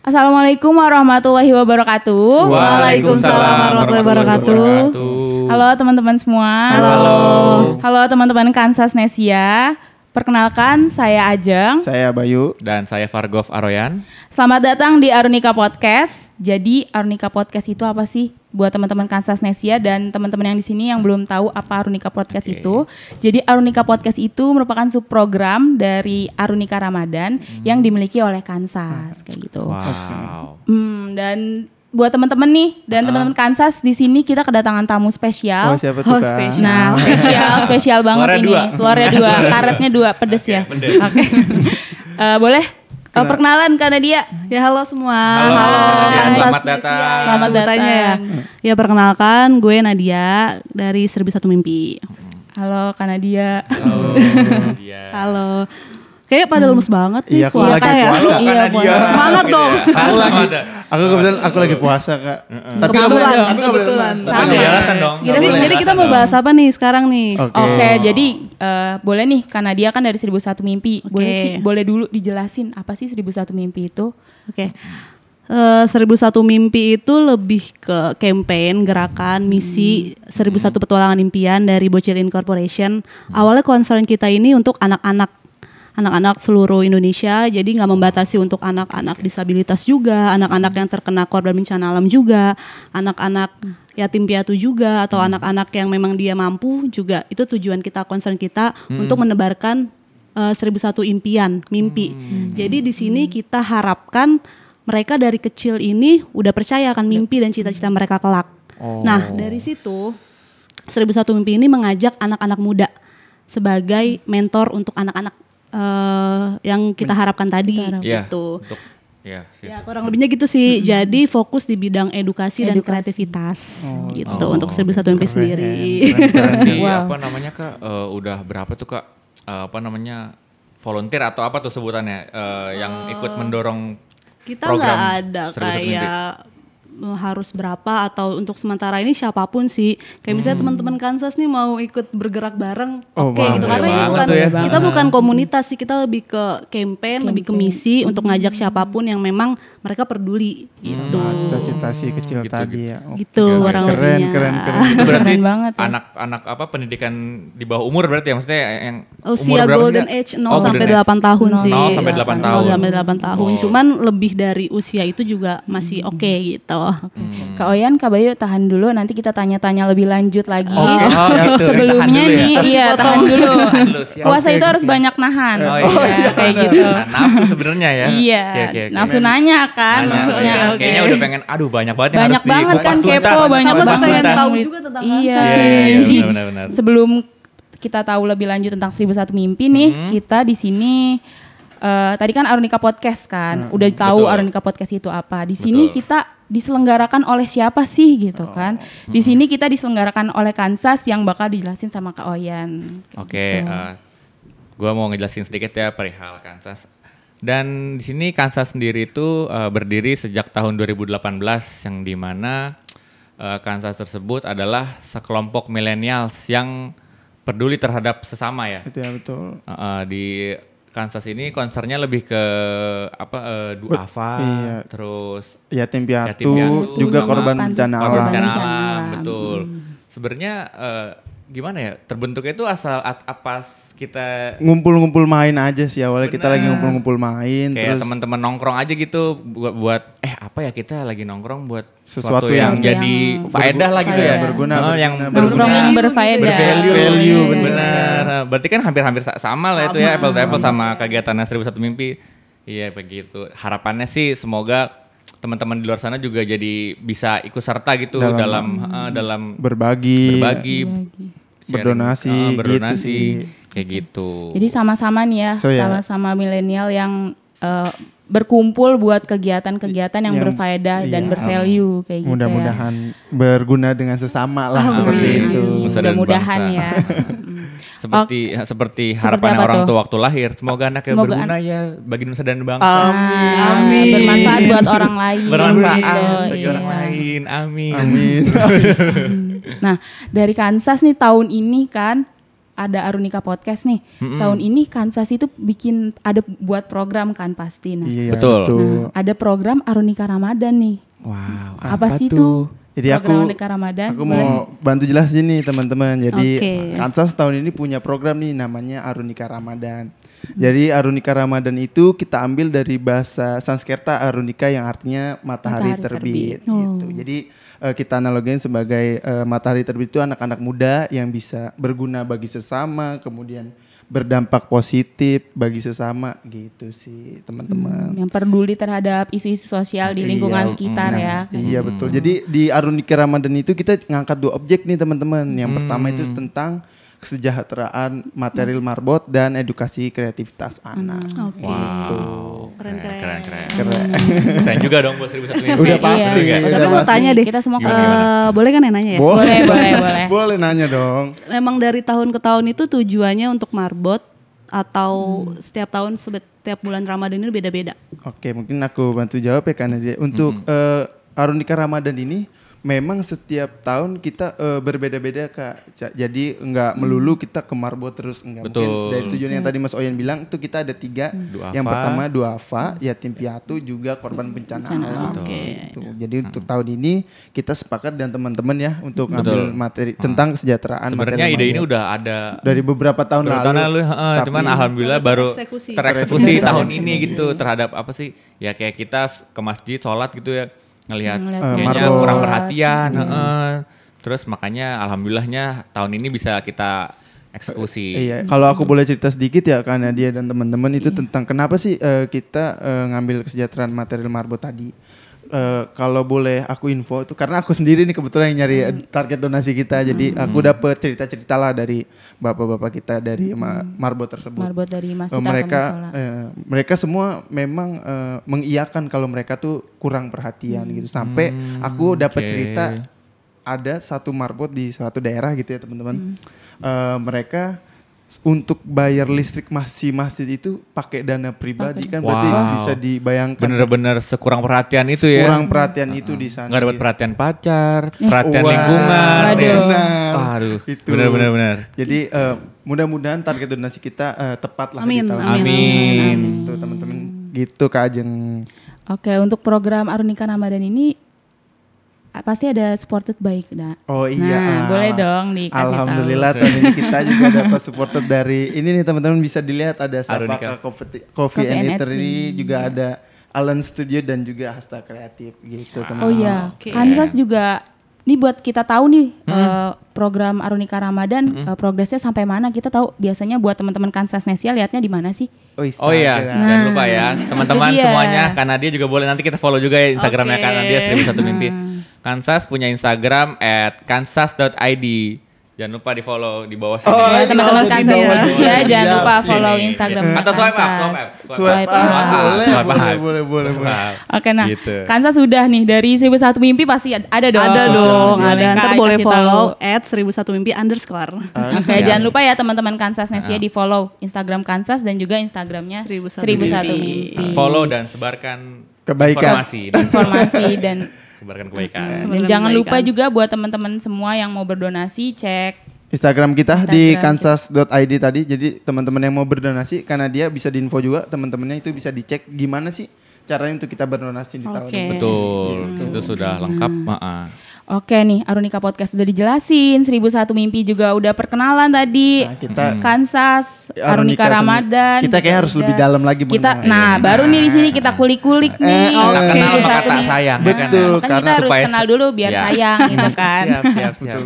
Assalamualaikum warahmatullahi wabarakatuh. Waalaikumsalam warahmatullahi wabarakatuh. Halo teman-teman semua. Halo teman-teman Kansas Nesia. Perkenalkan, saya Ajeng. Saya Bayu. Dan saya Fargov Aroyan. Selamat datang di Arunika Podcast. Jadi Arunika Podcast itu apa sih? Buat teman-teman Kansas Nesia dan teman-teman yang di sini yang belum tahu apa Arunika Podcast itu. Jadi Arunika Podcast itu merupakan subprogram dari Arunika Ramadan yang dimiliki oleh Kansas kayak gitu. Wow. Dan buat teman-teman nih dan teman-teman Kansas di sini kita kedatangan tamu spesial. Oh, siapa tuh, Kak? Spesial. Nah, spesial banget ini. Telurnya dua, karetnya dua, pedes ya. Oke. Boleh perkenalan Kak Nadia. Ya halo semua. Halo. Kansas Selamat datang. Selamat datang. Ya perkenalkan gue Nadia dari 1001 Mimpi. Halo Kak Nadia. Halo. Dia. Halo. Kayaknya pada lemes banget nih Iya, aku puasa lagi ya. puasa. Iya, puasa. Semangat dong. Aku lagi puasa, Kak. Tapi nggak boleh lemas. Tapi nggak ada alasan dong. Jadi kita mau bahas apa nih sekarang nih? Oke, jadi boleh nih Kak Nadia kan dari 1001 Mimpi. Oke. Boleh dulu dijelasin apa sih 1001 Mimpi itu? Oke. 1001 Mimpi itu lebih ke campaign, gerakan, misi 1001 Petualangan Impian dari Bocil Incorporation. Awalnya concern kita ini untuk anak-anak seluruh Indonesia, jadi nggak membatasi untuk anak-anak disabilitas juga, anak-anak yang terkena korban bencana alam juga, anak-anak yatim piatu juga, atau anak-anak yang memang dia mampu juga. Itu tujuan kita, concern kita untuk menebarkan 1001 impian, mimpi. Jadi di sini kita harapkan mereka dari kecil ini udah percaya akan mimpi dan cita-cita mereka kelak. Nah dari situ 1001 Mimpi ini mengajak anak-anak muda sebagai mentor untuk anak-anak yang kita harapkan tadi gitu. Ya, Kurang lebihnya gitu sih. Jadi fokus di bidang edukasi dan kreativitas gitu untuk 1001 Mimpi sendiri. Berarti Wow. apa namanya Kak? Udah berapa tuh Kak? Volunteer atau apa tuh sebutannya yang ikut mendorong Kita program nggak ada 1001 Mimpi? kayak harus berapa atau untuk sementara ini siapapun sih. Kayak misalnya teman-teman Kansas nih mau ikut bergerak bareng, oke gitu. Karena ini bukan, kita bukan komunitas sih, kita lebih ke campaign, lebih ke misi untuk ngajak siapapun yang memang mereka peduli gitu. Cita-cita si kecil Gitu, tadi ya. Gitu kurang lebihnya. Keren. Itu berarti Keren banget ya. anak-anak apa pendidikan di bawah umur berarti ya, maksudnya yang Usia umur berapa golden sih, Kak? age 0 sampai golden 8 tahun sih. 0 sampai 8 tahun. 0 sampai 8 tahun. Cuman lebih dari usia itu juga masih oke gitu. Kak Oyan, Kak Bayu tahan dulu, nanti kita tanya-tanya lebih lanjut lagi. gitu. Sebelumnya Tahan dulu nih, ya. iya tahan dulu. Siap. Puasa itu harus banyak nahan. Iya. Kayak gitu. Nah, nafsu sebenarnya ya. Iya, Oke. nafsu nanya kan. Nanya, Maksudnya, iya. oke. Kayaknya udah pengen, aduh banyak banget yang Banyak harus banget dikupas kan tuntas. kepo, banyak Aku banget pengen tuntas. tahu juga tentang Iya Kansas sih. sih. Jadi benar-benar. sebelum kita tahu lebih lanjut tentang 1001 Mimpi nih, kita di sini tadi kan Arunika Podcast kan, udah tahu Betul. Arunika Podcast itu apa. Di sini Betul. kita diselenggarakan oleh siapa sih gitu kan? Di sini kita diselenggarakan oleh Kansas yang bakal dijelasin sama Kak Oyan. Oke, gue mau ngejelasin sedikit ya perihal Kansas. Dan di sini Kansas sendiri itu berdiri sejak tahun 2018 yang dimana Kansas tersebut adalah sekelompok millennials yang peduli terhadap sesama ya. Itu ya betul. Di Kansas ini concernnya lebih ke duafa, iya. terus Yatim piatu, piatu, juga sama korban bencana korban alam. bencana Bencana alam, alam. betul. Sebenarnya gimana ya? Terbentuknya itu asal apa kita Ngumpul-ngumpul main aja sih awalnya. Kita lagi ngumpul-ngumpul main. kayak Terus teman-teman nongkrong aja gitu buat apa ya, kita lagi nongkrong buat Sesuatu yang yang jadi faedah lah gitu ya. berguna, yang Nongkrong yang berfaedah. bervalue, bener. bener. Berarti kan hampir-hampir sama lah itu ya, apple to apple sama kegiatannya 1001 Mimpi. Iya begitu. Harapannya sih semoga teman-teman di luar sana juga jadi bisa ikut serta gitu dalam berbagi, sharing, berdonasi, berdonasi gitu sih. kayak gitu. Jadi sama-sama nih ya, So, ya. sama-sama milenial yang berkumpul buat kegiatan-kegiatan yang berfaedah dan Iya. bervalue kayak gitu. Mudah-mudahan berguna dengan sesama lah seperti itu. Nusa dan Mudah-mudahan bangsa. ya. Seperti harapan apa orang tuh? tua waktu lahir. Semoga anaknya Semoga berguna ya bagi nusa dan bangsa. Amin. Bermanfaat buat orang lain. Bermanfaat Gitu, bagi iya. orang lain. Amin. Amin. Nah, dari Kansas nih tahun ini kan ada Arunika Podcast nih. Tahun ini Kansas itu bikin ada buat program kan pasti. Nah, Iya, Betul. nah, ada program Arunika Ramadan nih. Wow. Apa sih itu? Jadi program Arunika Ramadan. Aku mau bantu jelasin nih teman-teman. Jadi Oke. Kansas tahun ini punya program nih namanya Arunika Ramadan. Jadi Arunika Ramadan itu kita ambil dari bahasa Sanskerta Arunika yang artinya matahari Matahari terbit terbit. gitu. Jadi kita analogin sebagai matahari terbit itu anak-anak muda yang bisa berguna bagi sesama, kemudian berdampak positif bagi sesama gitu sih teman-teman. Yang peduli terhadap isu-isu sosial di lingkungan Iya, sekitar ya. Iya betul. Jadi di Arunika Ramadan itu kita ngangkat 2 objek nih teman-teman. Yang pertama itu tentang kesejahteraan material marbot dan edukasi kreativitas anak. Oke. Wow. Keren-keren. Keren. Keren juga dong buat 1001 mimpi. Udah pasti, Iya, udah udah Tapi mau pasti. tanya deh. Kita semua boleh kan ya nanya ya? Boleh, boleh. Boleh nanya dong. Memang dari tahun ke tahun itu tujuannya untuk marbot atau setiap tahun setiap bulan Ramadan ini beda-beda? Oke, mungkin aku bantu jawab ya karena dia untuk Arunika Ramadan ini memang setiap tahun kita berbeda-beda Kak. Jadi enggak melulu kita ke marbot terus enggak. Betul. Mungkin dari tujuan yang tadi Mas Oyan bilang itu kita ada 3. Yang Duafa. pertama duafa, yatim piatu juga korban bencana alam. Oke. Gitu. Jadi untuk tahun ini kita sepakat dan teman-teman ya untuk Betul. ngambil materi tentang kesejahteraan Sebenarnya material ide ini marbot. udah ada dari beberapa tahun tahun lalu, Tapi- cuman alhamdulillah baru Tereksekusi. tereksekusi Tereksekusi. tahun ini gitu terhadap apa sih? Ya kayak kita ke masjid sholat gitu ya ngelihat kayaknya marbot. kurang perhatian, terus makanya alhamdulillahnya tahun ini bisa kita eksekusi. Iya, kalau aku boleh cerita sedikit ya karena dia dan teman-teman itu tentang kenapa sih kita ngambil kesejahteraan material marbot tadi. Kalau boleh aku info itu karena aku sendiri nih kebetulan yang nyari target donasi kita, jadi aku dapet cerita-cerita lah dari bapak-bapak kita dari marbot tersebut. Marbot dari masjid mereka atau musola. mereka semua memang mengiyakan kalau mereka tuh kurang perhatian gitu sampai aku dapat oke. cerita ada satu marbot di suatu daerah gitu ya teman-teman. Mereka untuk bayar listrik masjid itu pakai dana pribadi kan berarti Wow. bisa dibayangkan Bener-bener sekurang perhatian itu ya. kurang perhatian itu di sana. Nggak dapat gitu. perhatian pacar, perhatian Wah, lingkungan. Waduh. ya. benar. Aduh, Itu. benar-benar. Jadi mudah-mudahan target donasi kita tepat lah Amin, di tahun amin. Amin. Gitu teman-teman. Gitu Kak Ajeng. Oke, untuk program Arunika Ramadan ini pasti ada supported by Kda. Oh iya. Nah, boleh dong dikasih tahu. Alhamdulillah tahun ini kita juga dapat supporter dari ini nih teman-teman bisa dilihat ada Arunika. Safaka Coffee and Eatery, juga ada Alan Studio dan juga Hasta Kreatif gitu teman-teman. Oh iya, Oke. Kansas juga. Ini buat kita tahu nih program Arunika Ramadan progresnya sampai mana. Kita tahu biasanya buat teman-teman Kansas Nesia lihatnya di mana sih? Oh iya, jangan lupa ya teman-teman itu dia. semuanya. Kanadia juga boleh nanti kita follow juga ya Instagramnya Oke. Kanadia 1001 Mimpi. Kansas punya Instagram @kansas.id. Jangan lupa di follow di bawah sini. Ya, teman-teman di Kansas bawah Nesia sini. jangan Siap, lupa sini. follow Instagram Atau swipe up, Kansas. swipe up. Swipe up. Boleh, Swipe up. boleh. Swipe up. Oke, nah Gitu. Kansas sudah nih dari 1001 Mimpi pasti ada dong. Ada dong, Boleh, ada. Ntar Kak, boleh kasih follow tahu. @1001mimpi_. Oke, jangan lupa ya teman-teman Kansas Nesia di follow Instagram Kansas dan juga Instagramnya 1001 1001 Mimpi. Mimpi. Follow dan sebarkan Kebaikan. informasi dan sebarkan kebaikan. dan jangan lupa juga buat teman-teman semua yang mau berdonasi cek Instagram kita di Instagram. kansas.id tadi. Jadi teman-teman yang mau berdonasi karena dia bisa diinfo juga teman-temannya itu bisa dicek gimana sih caranya untuk kita berdonasi di tahun Oke. ini. Betul, itu sudah lengkap. Oke nih, Arunika Podcast sudah dijelasin, 1001 Mimpi juga udah perkenalan tadi. Nah, kita Kansas, Arunika Ramadan. Kita kayak harus lebih dalam lagi Kita, mengenal. nah baru nih di sini kita kulik-kulik nih. Tak kenal maka 1001 tak Mimpi. sayang. Betul, Makanya karena kita harus supaya kenal dulu biar ya. sayang gitu kan. Siap. Betul.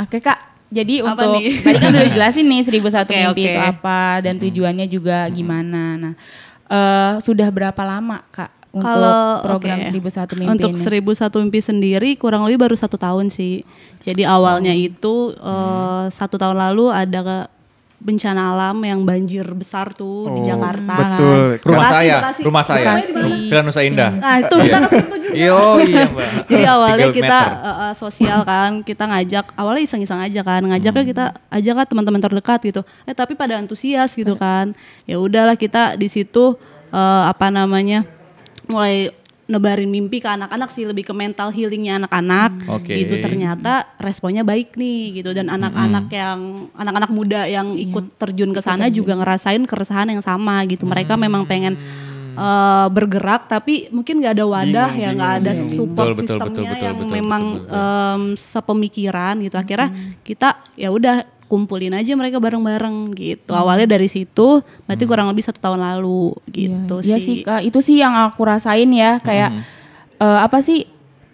Oke Kak, jadi Apa untuk nih? tadi kan udah dijelasin nih 1001 Oke, Mimpi oke. itu apa dan tujuannya juga gimana. Nah, sudah berapa lama Kak untuk Kalau program oke. 1001 Mimpi Untuk ini? 1001 Mimpi sendiri kurang lebih baru 1 tahun sih. Jadi awalnya itu 1 tahun lalu ada bencana alam yang banjir besar tuh di Jakarta betul. kan. Rumah Bekasi, saya, Bekasi. rumah saya. Bekasi. Villa Nusa Indah. Nah itu kita ke situ juga. Iya Mbak. Jadi awalnya 3 kita meter. sosial kan, kita ngajak, awalnya iseng-iseng aja kan, ngajaknya kita ajak kan teman-teman terdekat gitu. Tapi pada antusias gitu kan. Ya udahlah kita di situ mulai nebarin mimpi ke anak-anak sih, lebih ke mental healingnya anak-anak Oke. gitu. Ternyata responnya baik nih gitu, dan anak-anak muda yang ikut terjun ke sana juga ngerasain keresahan yang sama gitu. Mereka memang pengen bergerak tapi mungkin nggak ada wadah, ya nggak ada support Betul, sistemnya betul, yang betul, memang sepemikiran gitu. Akhirnya kita ya udah kumpulin aja mereka bareng-bareng gitu. Awalnya dari situ, berarti kurang lebih 1 tahun lalu gitu Iya sih. sih Kak, itu sih yang aku rasain ya, kayak apa sih,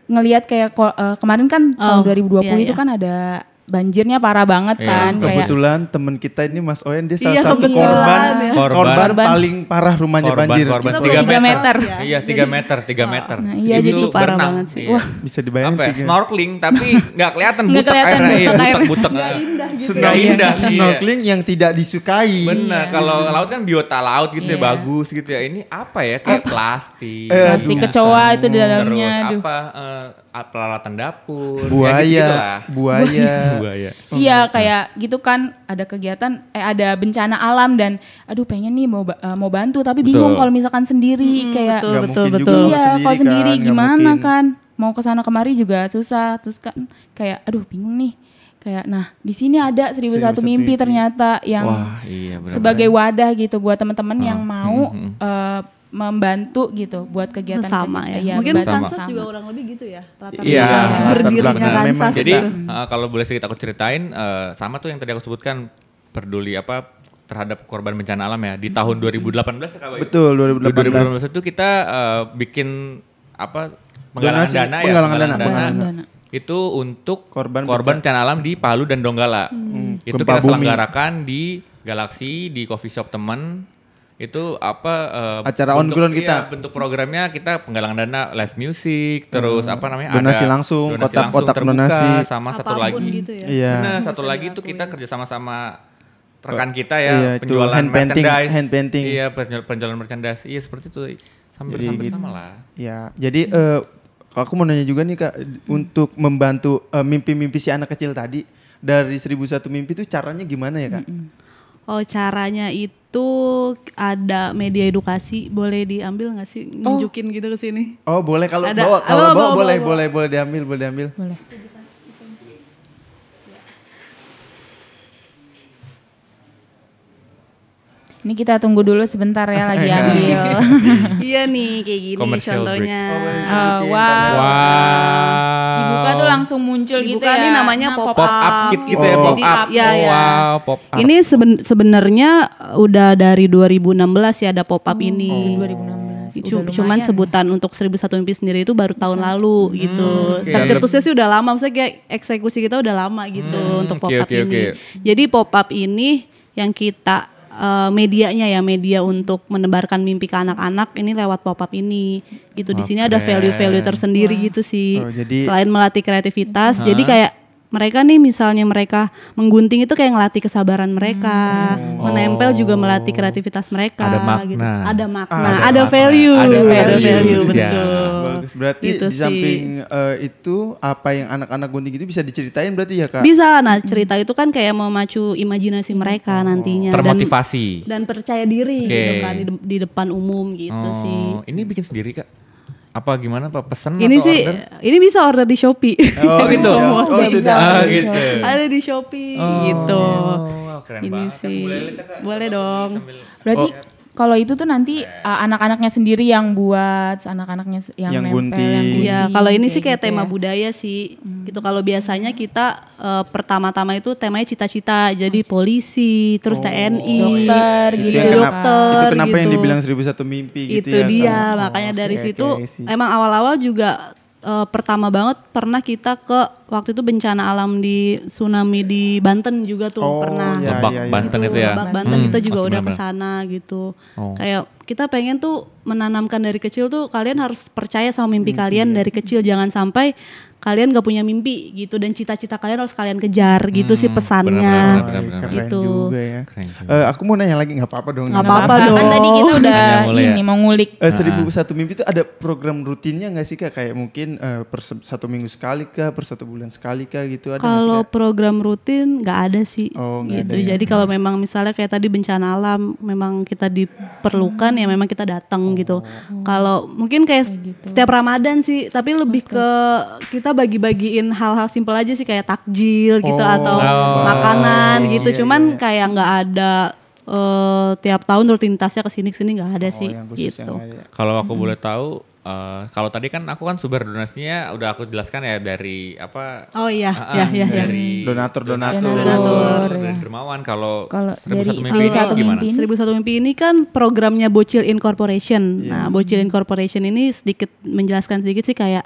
ngelihat kayak kemarin kan tahun 2020 itu kan ada banjirnya parah banget kan, kayak Kebetulan teman kita ini Mas Oen dia Iya, salah satu kebetulan ya. korban paling parah rumahnya banjir. Korban Kita 3 3 meter. Iya 3 meter, 3 meter. Nah, iya, Itu jadi parah berenang. banget sih. Iya. Wah, Bisa dibayangin Apa ya, tiga. snorkeling tapi nggak kelihatan Nggak butek kelihatan airnya, iya, butek airnya. butek-butek. Nggak indah sih. Iya. Snorkeling yang tidak disukai. Bener, kalau laut kan biota laut gitu ya, bagus gitu ya. Ini apa ya, kayak plastik. plastik kecoa itu di dalamnya. Terus Aduh. peralatan dapur. Buaya, ya gitu-gitulah. buaya. Buaya. Iya kayak gitu kan, ada kegiatan ada bencana alam dan aduh pengen nih mau bantu tapi bingung Betul. kalau misalkan sendiri kayak Nggak betul, mungkin betul. juga iya mau kalau sendiri nggak gimana mungkin. kan, mau kesana kemari juga susah, terus kan kayak aduh bingung nih, kayak nah di sini ada 1001 mimpi ternyata yang Wah, iya benar. sebagai wadah gitu buat teman-teman yang mau membantu gitu buat kegiatan Sama ya. iya, Mungkin membantu Kansas sama. juga kurang lebih gitu ya. Latar Iya, belakang latar berdirinya belakang. Memang Kansas. Jadi gitu. kalau boleh sedikit aku ceritain, sama tuh yang tadi aku sebutkan, peduli apa terhadap korban bencana alam ya di tahun 2018 ya Kak Bayu? Betul, Di 2018. 2018 itu kita bikin apa penggalangan Donasi, dana ya, penggalangan dana. Penggalangan dana. itu untuk Korban bencana alam di Palu dan Donggala. Itu Gempa kita bumi. selenggarakan di Galaxy, di coffee shop teman. Itu apa Acara on ground kita. bentuk programnya kita penggalangan dana, live music, terus apa namanya, Donasi ada langsung, donasi kotak-kotak terbuka, donasi. sama satu Apapun lagi. gitu ya. Iya. Benar, satu lagi itu kita kerja sama-sama rekan kita Iya, ya, itu penjualan hand painting, merchandise. hand painting. Iya, penjualan merchandise. Iya, seperti itu. Hampir Jadi sama lah. Ya, jadi kalau aku mau nanya juga nih Kak, untuk membantu mimpi-mimpi si anak kecil tadi dari 1001 mimpi itu caranya gimana ya Kak? Oh, caranya itu ada media edukasi, boleh diambil nggak sih, nunjukin gitu ke sini? Oh boleh kalau Ada. bawa, kalau Oh, bawa, bawa, boleh diambil, boleh diambil. Boleh. Ini kita tunggu dulu sebentar ya, lagi ambil. Iya nih, kayak gini Commercial contohnya. Wow. Wow. Dibuka tuh langsung muncul gitu Dibuka ya. nih namanya Nah, pop Pop up kit gitu ya, Oh. pop Jadi, up. ya, ya. Wow, pop up. Ini sebenarnya udah dari 2016 ya ada pop up ini. 2016. Udah Cuman lumayan sebutan untuk 1001 mimpi sendiri itu baru tahun lalu gitu. oke. Tercetusnya sih udah lama, maksudnya kayak eksekusi kita udah lama gitu untuk pop up oke, ini. oke. Jadi pop up ini yang kita medianya ya, media untuk menebarkan mimpi ke anak-anak ini lewat pop up ini gitu. Di sini ada value-value tersendiri gitu sih. Oh, jadi- Selain melatih kreativitas, jadi kayak mereka nih misalnya mereka menggunting itu kayak ngelatih kesabaran mereka, menempel juga melatih kreativitas mereka. Ada makna. Gitu. Ada makna, Ada ada makna, value, ada value, values, ya. betul. Bagus, berarti Gitu di sih. samping itu apa yang anak-anak gunting itu bisa diceritain berarti ya Kak? Bisa, nah cerita itu kan kayak memacu imajinasi mereka nantinya Termotivasi. dan percaya diri Oke. gitu kan di depan umum gitu sih. Ini bikin sendiri Kak? Apa gimana Pak? Pesen Ini atau sih, order? ini bisa order di Shopee. Oh gitu. Oh Bisa, sudah. bisa. gitu. Ada di Shopee gitu. Oh, keren Ini banget. sih. Boleh lihat ya, Kak? Boleh dong. Berarti kalau itu tuh nanti anak-anaknya sendiri yang buat, anak-anaknya yang Yang nempel, gunting. yang gunting. Iya, kalau ini sih kayak gitu tema ya. budaya sih. Gitu. Kalau biasanya kita pertama-tama itu temanya cita-cita. Jadi polisi, terus TNI, Dokter, gitu yang ya. dokter. Itu kenapa yang gitu. dibilang 1001 mimpi gitu Itu ya dia, Kak? makanya dari Oke, situ oke, sih. emang awal-awal juga pertama banget pernah kita ke waktu itu bencana alam di tsunami di Banten juga tuh Oh, pernah. iya, Lebak iya, iya. Banten itu ya. Lebak Banten kita juga oke, udah benar-benar. kesana gitu. Oh. Kayak kita pengen tuh menanamkan dari kecil tuh kalian harus percaya sama mimpi kalian dari kecil, jangan sampai kalian gak punya mimpi gitu dan cita-cita kalian harus kalian kejar gitu sih pesannya. benar. Keren Gitu. juga ya. Keren juga. Aku mau nanya lagi, nggak apa-apa dong. Nggak apa-apa Kan dong. tadi kita udah Nanya mulai ini mau ngulik. 1001 mimpi itu ada program rutinnya nggak sih Kak? Kayak mungkin per 1 minggu sekali kah, per 1 bulan sekali kah gitu ada nggak sih, Kalau Kak? program rutin nggak ada sih. Oh, nggak gitu. ada ya. Jadi kalau memang misalnya kayak tadi bencana alam, memang kita diperlukan ya memang kita datang gitu. Kalau mungkin kayak setiap Ramadan sih, tapi lebih ke kita bagi-bagiin hal-hal simpel aja sih kayak takjil gitu atau makanan gitu. Cuman kayak nggak ada tiap tahun rutinitasnya kesini nggak ada sih Yang khusus gitu. yang ada ya. Kalau aku boleh tahu, kalau tadi kan aku kan sumber donasinya udah aku jelaskan ya dari apa? Oh iya, dari Donatur. dari Dermawan. Kalau Kalau 1001 dari mimpi ini 1001 gimana? mimpi ini 1001 Mimpi ini kan programnya Bocil Incorporation. Nah, Bocil Incorporation ini sedikit menjelaskan sedikit sih kayak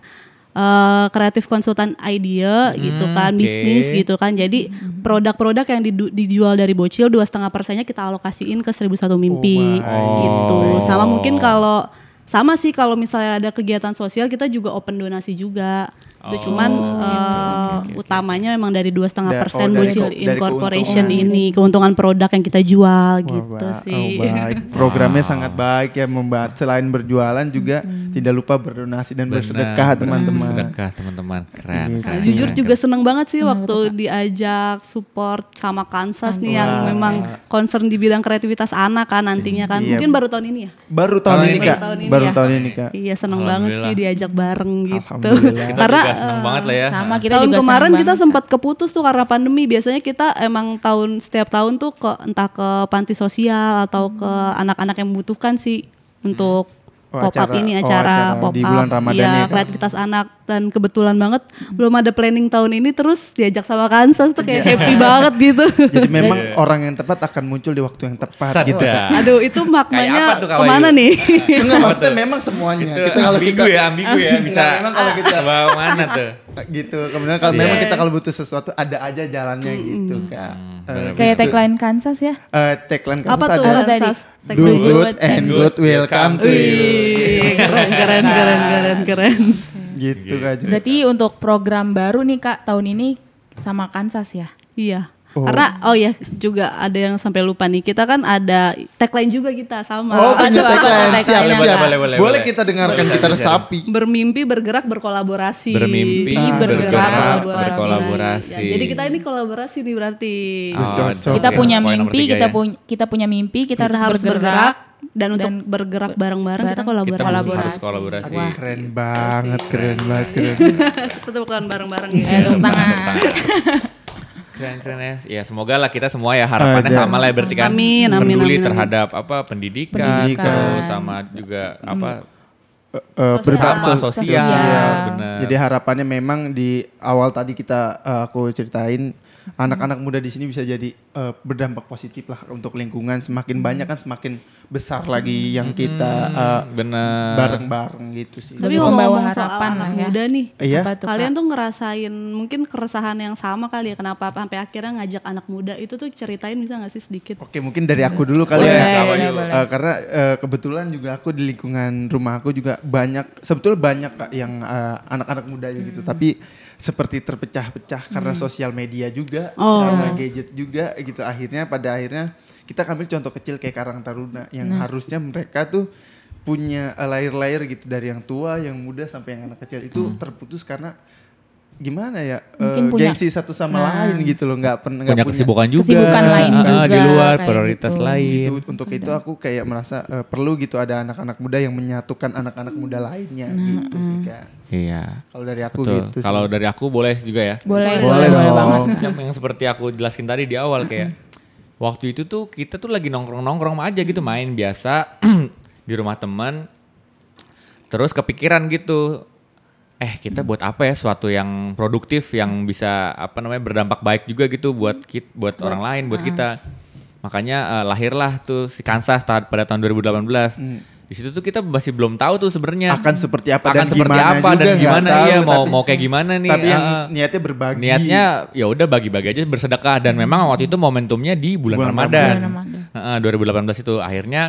kreatif konsultan idea gitu kan, oke. bisnis gitu kan. Jadi produk-produk yang dijual dari Bocil 2,5%-nya kita alokasiin ke 1001 Mimpi gitu. Sama mungkin kalau sama sih kalau misalnya ada kegiatan sosial kita juga open donasi juga. Itu cuman utamanya memang dari 2,5% Bocil dari Incorporation keuntungan. ini keuntungan produk yang kita jual gitu sih. Baik. Programnya sangat baik ya, selain berjualan juga tidak lupa berdonasi dan bersedekah teman-teman. Sedekah teman-teman. Keren. Gitu. keren, Jujur keren, juga seneng banget sih waktu diajak support sama Kansas nih yang memang concern di bidang kreativitas anak kan nantinya kan. Iya. Mungkin baru tahun ini ya? Baru tahun ini Kak. tahun ini Baru ya. tahun ini Kak. Iya seneng banget sih Alhamdulillah. diajak bareng gitu. Alhamdulillah. Kita Karena juga seneng banget lah ya. sama kita tahun juga kemarin senang kita banget, sempat keputus tuh karena pandemi. Biasanya kita emang setiap tahun tuh entah ke panti sosial atau ke anak-anak yang membutuhkan sih untuk pop up ini acara pop di up bulan Ramadan ya ya, Kak. kreativitas anak dan kebetulan banget belum ada planning tahun ini terus diajak sama Kansas tuh kayak happy banget gitu. Jadi memang orang yang tepat akan muncul di waktu yang tepat gitu Kak. Aduh itu maknanya apa tuh, Kak kemana Wahyu? nih? Enggak, maksudnya memang semuanya. Itu ambigu ya bisa. Memang kalau kita bawa mana tuh? gitu. Kemudian kalau memang kita kalau butuh sesuatu ada aja jalannya gitu Kak. kayak tagline Kansas ya. Tagline Apa Kansas tuh ada tadi? Kansas? do good and good will come to you. Wih, keren. Gitu Kak. Berarti untuk program baru nih Kak tahun ini sama Kansas ya. Iya. Karena juga ada yang sampai lupa nih. Kita kan ada tagline juga kita sama. Oh, punya Apa tuh tagline. Siap, tagline-nya, siap. Kak? Boleh kita dengarkan, kita resapi. Bermimpi, bergerak, berkolaborasi. Bermimpi, bergerak, berkolaborasi. Ya, jadi kita ini kolaborasi nih berarti. Cocok. Kita oke. punya Poin nomor mimpi, 3 ya. kita punya mimpi, kita Kita harus bergerak dan untuk dan bergerak bareng-bareng kita Kita kolaborasi. harus kolaborasi. Keren banget, keren banget, keren. Kita bukan bareng-bareng gitu. tepuk tangan. Keren ya. Ya semoga lah kita semua ya harapannya Ada. sama lah ya berarti kan. Amin, amin, Peduli amin. terhadap apa pendidikan, terus sama juga apa sama sosial. Benar. Jadi harapannya memang di awal tadi aku ceritain anak-anak muda di sini bisa jadi berdampak positif lah untuk lingkungan. Semakin banyak kan semakin besar lagi yang kita benar. bareng-bareng gitu sih. Tapi Membawa ngomong soal harapan lah anak ya. muda nih. Iya. Apa tuh, Kalian Kak? tuh ngerasain mungkin keresahan yang sama kali ya kenapa sampai akhirnya ngajak anak muda itu tuh ceritain bisa gak sih sedikit? Oke, mungkin dari aku dulu kali Boleh, ya. boleh, Karena kebetulan juga aku di lingkungan rumah aku juga sebetulnya banyak Kak yang anak-anak muda gitu. Tapi seperti terpecah-pecah karena sosial media juga, karena gadget juga gitu. Pada akhirnya kita ambil contoh kecil kayak Karang Taruna yang harusnya mereka tuh punya layer-layer gitu dari yang tua, yang muda sampai yang anak kecil itu terputus karena gimana ya Mungkin punya- gengsi satu sama lain gitu loh, nggak Punya kesibukan juga. Kesibukan lain juga, di luar kayak prioritas gitu. lain. Untuk itu aku kayak merasa perlu gitu ada anak-anak muda yang menyatukan anak-anak muda lainnya gitu sih Kak. Iya. Kalau dari aku Betul. gitu sih. Kalau dari aku boleh juga ya. Boleh dong. banget. Yang seperti aku jelasin tadi di awal kayak waktu itu tuh kita tuh lagi nongkrong aja gitu main biasa di rumah teman. Terus kepikiran gitu. Kita buat apa ya suatu yang produktif yang bisa berdampak baik juga gitu buat orang lain, buat kita. Makanya lahirlah tuh si Kansas pada tahun 2018. Di situ tuh kita masih belum tahu tuh sebenarnya akan seperti apa akan dan seperti gimana apa juga dan nggak gimana tahu, iya tapi- mau kayak gimana nih. Tapi yang niatnya berbagi. Niatnya ya udah bagi-bagi aja bersedekah dan memang waktu itu momentumnya di bulan Bulan Ramadan. Ramadan. 2018 itu akhirnya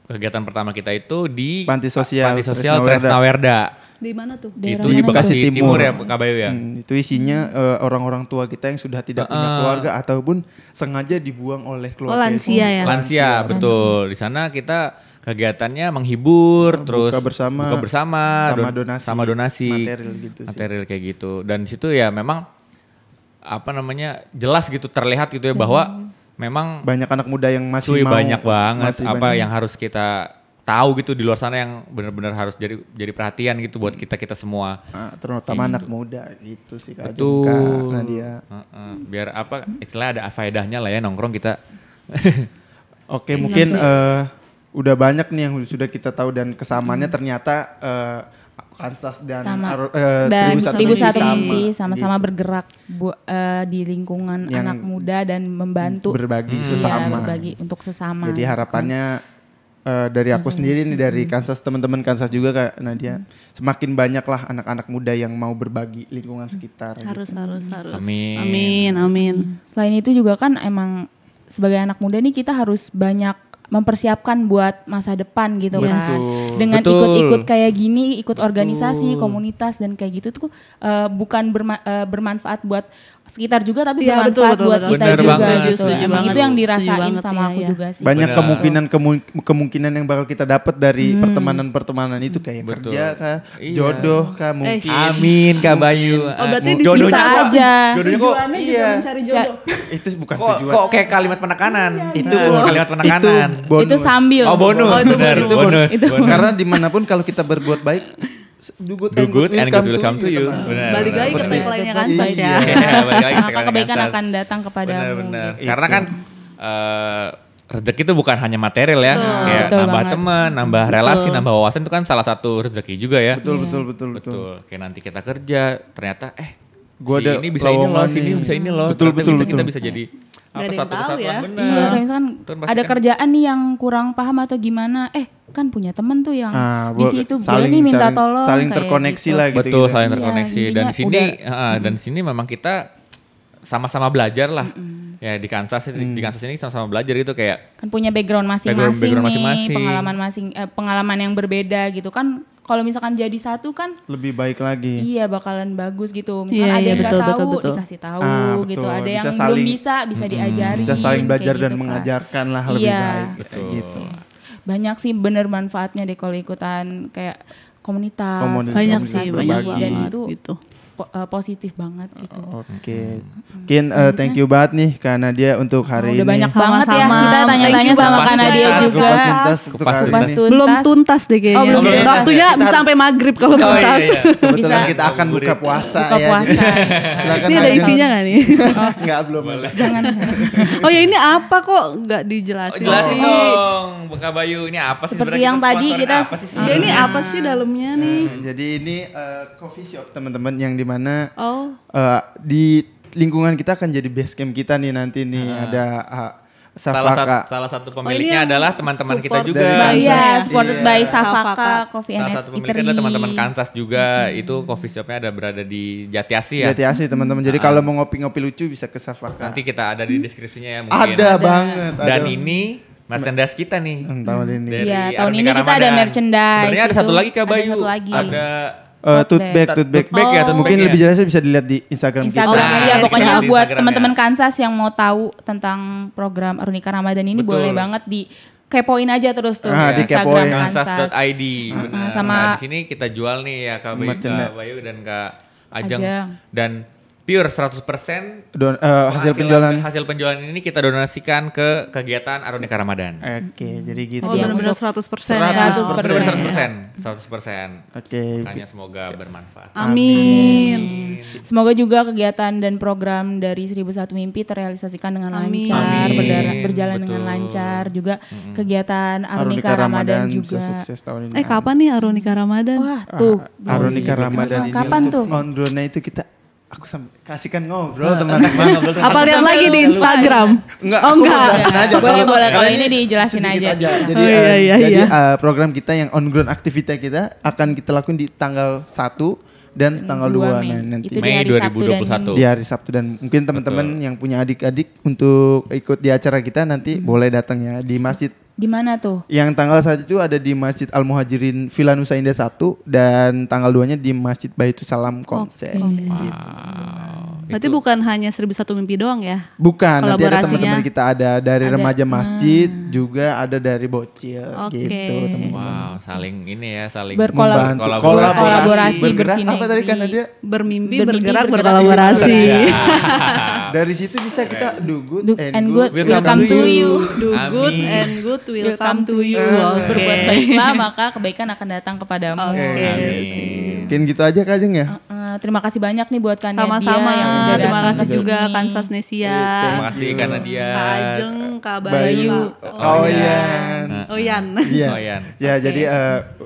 kegiatan pertama kita itu di Panti Sosial Tresna Werda. Di mana tuh? Daerah Itu di mana Bekasi itu? Timur ya Kak Bayu ya. Itu isinya orang-orang tua kita yang sudah tidak punya keluarga ataupun sengaja dibuang oleh keluarga. Oh, lansia ya? Lansia, betul. Di sana kita kegiatannya menghibur, terus buka bersama, sama sama donasi material gitu sih. Material kayak gitu. Dan di situ ya memang jelas gitu, terlihat gitu ya bahwa memang banyak anak muda yang masih mau, banyak banget masih apa banyak. yang harus kita tahu gitu di luar sana yang benar-benar harus jadi perhatian gitu buat kita semua. Terutama anak muda gitu sih Kak. Betul. Kak Nadia. Biar istilahnya ada faedahnya lah ya nongkrong kita. Oke, mungkin udah banyak nih yang sudah kita tahu dan kesamaannya ternyata Kansas dan dan 1001 Mimpi sama-sama gitu. bergerak di lingkungan Yang anak muda dan membantu berbagi Iya, sesama. berbagi untuk sesama. Jadi harapannya dari aku sendiri nih, dari Kansas, teman-teman Kansas juga Kak Nadia, semakin banyak lah anak-anak muda yang mau berbagi lingkungan sekitar. Harus. Amin. Amin. Selain itu juga kan emang sebagai anak muda nih kita harus banyak mempersiapkan buat masa depan gitu kan. Dengan Betul. ikut-ikut kayak gini, ikut organisasi, komunitas dan kayak gitu tuh bukan bermanfaat buat sekitar juga tapi Iya, bermanfaat betul, buat betul. kita Bener juga banget. gitu. Setuju Emang banget. itu yang Setuju dirasain banget, sama aku iya. juga sih. Banyak Benar. kemungkinan yang bakal kita dapat dari pertemanan-pertemanan itu kayak Betul. kerja kah, Iya. jodoh kah mungkin. Amin Kak Bayu. Oh, berarti Jodohnya bisa kok- aja. Jodohnya kok Tujuannya juga mencari jodoh. Itu bukan kok tujuan. kayak kalimat penekanan. Itu Nah, bukan kalimat penekanan. bonus. Itu sambil. Oh bonus. Benar, Itu bonus. bonus. Karena dimanapun kalau kita berbuat baik, do good Do good and good will come to you. teman. Benar. Balik lagi ke benar. tagline-nya Kansas Iya. ya. Iya, balik lagi ke Maka tagline kebaikan Kansas. akan datang kepadamu. Benar-benar. gitu. Karena kan rezeki itu bukan hanya material ya, kayak Betul nambah banget. teman, nambah relasi, nambah wawasan itu kan salah satu rezeki juga ya. Betul. Kayak nanti kita kerja, ternyata Gua si ada ini bisa ini loh, lowongan si ini nih. bisa ini loh. Betul, Ternyata kita betul. bisa jadi Nggak ada yang satu tahu kesatuan ya. benar. Iya, kayak misalkan Itu pasti ada kan- kerjaan nih yang kurang paham atau gimana, kan punya temen tuh yang di buat situ boleh nih minta tolong. saling kayak terkoneksi gitu. lah gitu. Betul, saling Iya, terkoneksi dan intinya di sini dan di sini memang kita sama-sama belajar lah. Ya di Kansas di Kansas ini sama-sama belajar gitu kayak Kan punya background masing-masing Background nih, masing-masing. pengalaman yang berbeda gitu kan. Kalau misalkan jadi satu kan Lebih baik lagi. iya bakalan bagus gitu. Iya, Misalkan ada iya, yang nggak betul, tahu betul, betul. dikasih tahu Betul. gitu. Ada Bisa yang belum saling- bisa diajarin. Bisa saling belajar kayak dan gitu kan. mengajarkan lah lebih Iya. baik. Betul. Gitu. Banyak sih bener manfaatnya deh kalau ikutan kayak komunitas. Banyak Komunitas sih, berbagi. banyak Dan banget itu gitu. positif banget gitu. Oke. Mungkin thank you banget nih Kak Nadia untuk hari Udah ini. banyak banget ya Sama-sama. kita Thank tanya-tanya you sama banget. Kak Nadia Kupas juga. Kupas tuntas untuk Kupas hari tuntas. ini. Tuntas. Belum tuntas deh kayaknya. Oh, belum tuntas. Waktunya Kita bisa sampai maghrib kalau tuntas. Kebetulan Bisa. kita akan buka puasa Buka ya. puasa. Silakan. Ini ada lanjut. isinya gak nih? Enggak, belum ada. Jangan. Oh ya ini apa kok nggak dijelasin? jelasin dong Kak Bayu ini apa sih Seperti sebenarnya yang tadi sponsorin kita- apa sih? Ya ini apa sih dalamnya nih? Jadi ini coffee shop teman-teman yang dimana Oh, di lingkungan kita akan jadi base camp kita nih nanti nih ada Safaka. Salah satu ini pemiliknya yang adalah teman-teman kita support juga. dari Iya, Kansas. supported Iya. by Safaka. Safaka Coffee and Salah satu pemiliknya Eatery. adalah teman-teman Kansas juga. Itu coffee shopnya ada berada di Jatiasi ya. Jatiasi teman-teman. Jadi kalau mau ngopi-ngopi lucu bisa ke Safaka. Nanti kita ada di deskripsinya ya mungkin. Ada banget. Dan ada. ini merchandise kita nih. tahun ini. Dari Iya, tahun Arnika ini kita ada Ramadan. merchandise Sebenarnya ada itu. satu lagi Kak Ada Bayu. satu lagi. Ada Tote bag. tote bag ya, tote Mungkin bag lebih ya. jelasnya bisa dilihat di Instagram kita. Instagram Nah, ya, pokoknya di buat Instagram teman-teman ya. Kansas yang mau tahu tentang program Arnika Ramadan ini Betul. boleh banget di kepoin aja terus tuh di kepoin. Kansas.id. Benar. sama- Nah, di sini kita jual nih ya Kak Bayu, Merchandise. Kak Bayu dan Kak Ajeng. Ajeng. Dan pure 100% Hasil penjualan. hasil penjualan ini kita donasikan ke kegiatan Arnika Ramadan. Oke, jadi gitu. oh Jadi benar-benar untuk 100% ya. 100%. Oke. Makanya semoga bermanfaat. Amin. Semoga juga kegiatan dan program dari 1001 Mimpi terrealisasikan dengan Amin. lancar, Amin. berjalan Betul. dengan lancar. Juga kegiatan Arnika Arnika Ramadan bisa juga. sukses tahun ini. Kapan nih Arunika Ramadan? Wah, tuh. Arnika Ramadan ini Kapan untuk tuh? on drone-nya itu kita kasihkan ngobrol teman-teman. Apa lihat lagi di Instagram? Enggak, Oh aku enggak. mau jelasin aja. Boleh, kalau Karena ini dijelasin sedikit aja. Jadi, Oh, iya, iya, jadi iya. program kita yang on ground activity kita akan kita lakukan di tanggal 1 dan tanggal 2 nanti. Itu di Mei hari Sabtu dan 2021. Di hari Sabtu, dan mungkin teman-teman yang punya adik-adik untuk ikut di acara kita nanti boleh datang ya di masjid. Di mana tuh? Yang tanggal 1 itu ada di Masjid Al Muhajirin Villa Nusa Indah 1 dan tanggal 2-nya di Masjid Baitul Salam Komsel. Berarti bukan hanya 1001 Mimpi doang ya? Bukan, nanti ada Kolaborasinya. teman-teman kita ada dari remaja masjid, juga ada dari bocil Oke. gitu teman-teman. Wow, saling ini ya, saling Membantu. berkolaborasi. Berkolaborasi, Bergerak apa tadi kan bersinergi. ada? Bermimpi, Bermimpi, bergerak, bergerak, berkolaborasi. Dari situ bisa kita do good Do and, and good. good, welcome to you. Do good Amin. and good will come to you. Berbuat baiklah maka kebaikan akan datang kepadamu. Amin. Mungkin gitu aja Kak Ajeng ya. Terima kasih banyak nih buat Kak Nadia Sama-sama. yang udah Terima datang kasih ke juga sini. Kansas Nesia. Terima kasih karena dia. Kak Ajeng, Kak Bayu, Bayu, Oyan. Oyan. Iya. Oyan. Ya, jadi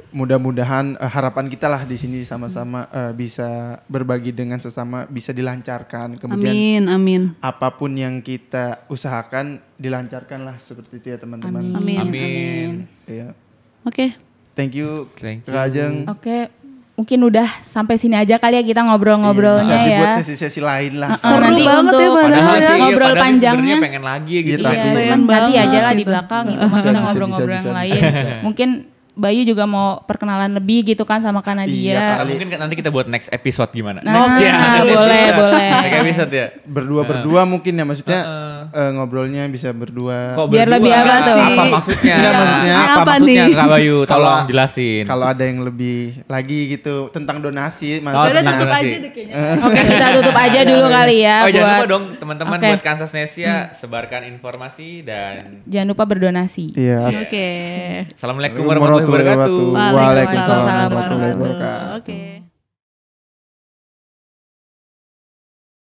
mudah-mudahan harapan kita lah di sini sama-sama bisa berbagi dengan sesama, bisa dilancarkan. Kemudian Amin, amin. apapun yang kita usahakan dilancarkan lah seperti itu ya teman-teman. Amin. Amin. Iya. Oke. Thank you Thank Kak Ajeng. Oke, mungkin udah sampai sini aja kali ya kita Iya, ngobrol-ngobrolnya bisa dibuat ya. sesi-sesi lain lah. Seru Nanti banget untuk ya padahal Padahal ya. sih, ngobrol padahal sih panjangnya. sebenarnya pengen lagi gitu. Iya, kan. tapi- Iya, Pengen nanti banget aja lah di gitu. belakang gitu pas kita Bisa, ngobrol-ngobrol bisa, yang bisa, lain. bisa. Mungkin Bayu juga mau perkenalan lebih gitu kan sama Kak Iya, Nadia. Mungkin nanti kita buat next episode gimana? Nah, Next boleh. Next episode ya. Berdua mungkin ya, maksudnya ngobrolnya bisa berdua. Kok Biar berdua? lebih apa tuh? Apa maksudnya? Enggak, maksudnya apa apa maksudnya nih? Kak Bayu? Tolong Kalau- jelasin. Kalau ada yang lebih lagi gitu tentang donasi Oh, Udah maksudnya. tutup donasi. aja deh kayaknya. Oke, kita tutup aja dulu kali ya Oh jangan lupa buat dong teman-teman Oke. buat Kansas Nesia sebarkan informasi dan jangan lupa berdonasi. Iya. Oke. Assalamualaikum warahmatullahi wabarakatuh. Waalaikumsalam Waalaikumsalam warahmatullahi wabarakatuh. Oke.